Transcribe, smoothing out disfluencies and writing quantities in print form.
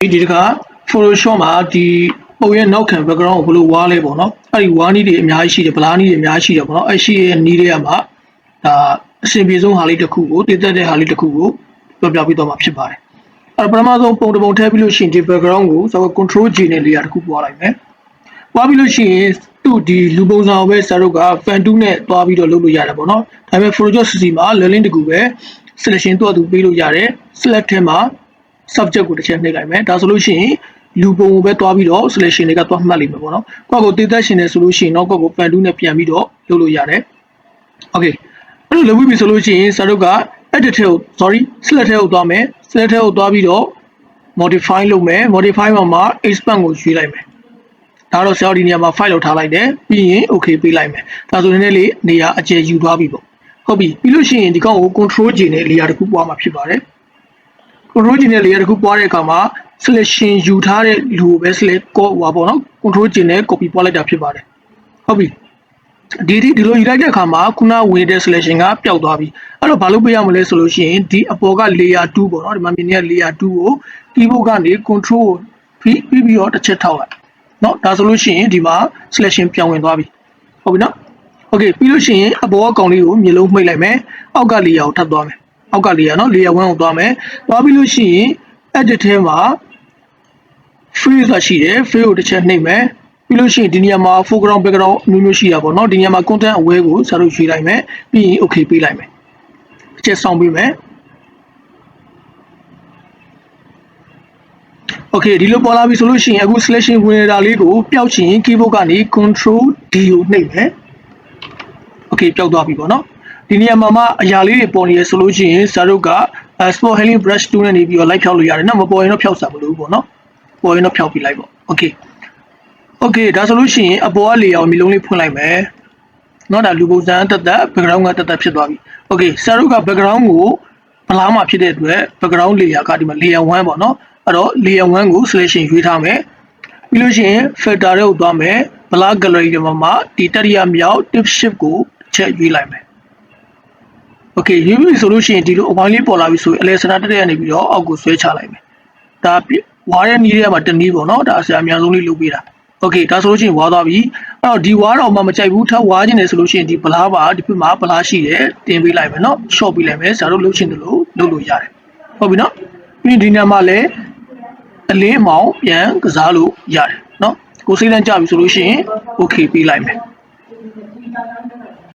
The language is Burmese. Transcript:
ဒီတခါ Photoshop မှာဒီပုံရဲ့နောက်ခံ background ကိုဘယ်လိုဝါးလဲပေါ့နော်အဲ့ဒီဝါးနည်းတွေအများကြီးရှိတယ်ဗလားနည်းတွေအများကြီးရှိတယ်ပေါ့နော်အဲ့ရှိရဲ့နည်းတွေကမှဒါအဆင်ပြေဆုံးဟာလေးတစ်ခုကိုတည်သက်တဲ့ဟာလေးတစ်ခုကိုပြောပြပေးတော့မှာဖြစ်ပါတယ်အဲ့ပထမဆုံးပုံတစ်ပုံထည့်ပြီးလို့ရှိရင်ဒီ background ကိုဆိုတော့ control G နဲ့ layer တစ်ခုပွားလိုက်မယ်ပွားပြီးလို့ရှိရင်သူ့ဒီလူပုံစံကိုပဲစာရုပ်က fan 2နဲ့တွားပြီးတော့လုပ်လို့ရတယ်ပေါ့နော်ဒါပေမဲ့ Photoshop CC မှာ leveling တစ်ခုပဲ selection တော့သူပေးလို့ရတယ် select ထဲမှာ subject ကိုတစ်ချက်နှိပ်လိုက်မယ်ဒါဆိုလို့ရှိရင်လူပုံကိုပဲတွားပြီးတော့ selection တွေကတွားမှတ်လိမ့်မယ်ပေါ့နော်ကိုယ့်ကိုတည်သက်ရှင်နေဆိုလို့ရှိရင်တော့ကိုယ့်ကို fan 2နဲ့ပြန်ပြီးတော့လုပ်လို့ရတယ် okay အဲ့လိုလုပ်ပြီးပြီဆိုလို့ရှိရင်စာရုပ်က edit ထဲကို select ထဲကိုတွားမယ် select ထဲကိုတွားပြီးတော့ modify လုပ်မယ် modify မှာ expand ကိုရွေးလိုက်မယ်ဒါတော့ဆရာဒီနေရာမှာ file လောက်ထားလိုက်တယ်ပြီးရင် okay ပေးလိုက်မယ်ဒါဆိုရင်လည်းနေရာအကျယ်ယူသွားပြီပေါ့ဟုတ်ပြီပြီးလို့ရှိရင်ဒီကောင်ကို control J နဲ့ layer တစ်ခုပွားမှာဖြစ်ပါတယ် control J နဲ့ layer တစ်ခုပွားတဲ့အခါမှာ selection ယူထားတဲ့လူကိုပဲ select ဟိုပါပေါ့နော် control J နဲ့ copy ပွားလိုက်တာဖြစ်ပါတယ်ဟုတ်ပြီဒီလိုယူလိုက်တဲ့အခါမှာခုနဝင်တဲ့ selection ကပျောက်သွားပြီအဲ့တော့ဘာလို့ပေးရမလဲဆိုလို့ရှိရင်ဒီအပေါ်က layer 2ပေါ့နော်ဒီမှာမြင်နေတဲ့ layer 2ကို keyboard ကနေ control ပြီးတော့တစ်ချက်ထောက်လိုက်เนาะဒါဆိုလို့ရှိရင်ဒီမှာ selection ပြောင်းဝင်သွားပြီဟုတ်ပြီเนาะ okay ပြီးလို့ရှိရင်အပေါ်ကကောင်လေးကိုမျက်လုံးမှိတ်လိုက်မယ်အောက်က layer ကိုထပ်သွားမယ်အောက်က layer เนาะ layer 1ကိုသွားမယ်သွားပြီးလို့ရှိရင် edit ထဲမှာ free ဆိုတာရှိတယ် free ကိုတစ်ချက်နှိပ်မယ်ပြီးလို့ရှိရင်ဒီနေရာမှာ foreground background မျိုးရှိတာပေါ့เนาะဒီနေရာမှာ content aware ကိုစာလို့ရွေးလိုက်မယ်ပြီးရင် okay ပေးလိုက်မယ်အချက်ဆောင်ပေးမယ် okay ဒီလိုပေါ်လာပြီဆိုလို့ရှိရင်အခု selection ဝင်နေတာလေးကိုပျောက်ချင် keyboard ကနေ control D ကိုနှိပ်မယ် okay ပျောက်သွားပြီပေါ့နော်ဒီနေရာမှာမှအရာလေးတွေပေါ်နေရဆိုလို့ရှိရင်စာရုပ်က spot healing brush tool နဲ့နေပြီးတော့လိုက်ဖြောက်လို့ရတယ်နော်မပေါ်ရင်တော့ဖြောက်စားမလို့ပေါ့နော်ပေါ်ရင်တော့ဖြောက်ပြလိုက်ပေါ့ okay ဒါဆိုလို့ရှိရင်အပေါ်က layer ကိုမျိုးလုံးလေးဖွင့်လိုက်မယ်เนาะဒါလူပုံစံတက် background ကတက်ဖြစ်သွားပြီ okay စာရုပ်က background ကိုဘလားမှာဖြစ်တဲ့အတွက် background layer ကဒီမှာ layer 1ပေါ့နော်အဲ့တော့ layer 1ကို selection ရွေးထားမယ်ပြီးလို့ရှိရင် filter တွေကိုသွားမယ် blur gallery တွေမှာဒီတတိယမြောက် tip shift ကိုချက်ရွေးလိုက်မယ် okay ရွေးပြီဆိုလို့ရှိရင်ဒီလိုအပိုင်းလေးပေါ်လာပြီဆိုရင်အလဲစနာတက်ရနေပြီးတော့အောက်ကိုဆွဲချလိုက်မယ်ဒါဝါးရဲ့နီးထဲမှာတနည်းပေါ့နော်ဒါဆရာအများဆုံးလေးလုပ်ပေးတာ okay ဒါဆိုလို့ရှိရင်ဝါးသွားပြီအဲ့တော့ဒီဝါးတော့မှမကြိုက်ဘူးထပ်ဝါးခြင်းနေဆိုလို့ရှိရင်ဒီ blur ပါဒီဘက်မှာ blur ရှိတယ်တင်ပေးလိုက်မယ်เนาะ short ပေးလိုက်မယ်ဆရာတို့လုပ်ချင်တယ်လို့လုပ်လို့ရတယ်ဟုတ်ပြီเนาะပြီးဒီနေရာမှာလည်းအလင်းအမောင်ပြန်ကစားလို့ရတယ်เนาะကိုစိတ်လန့်ကြပြီဆိုလို့ရှိရင် okay ပေးလိုက်မယ်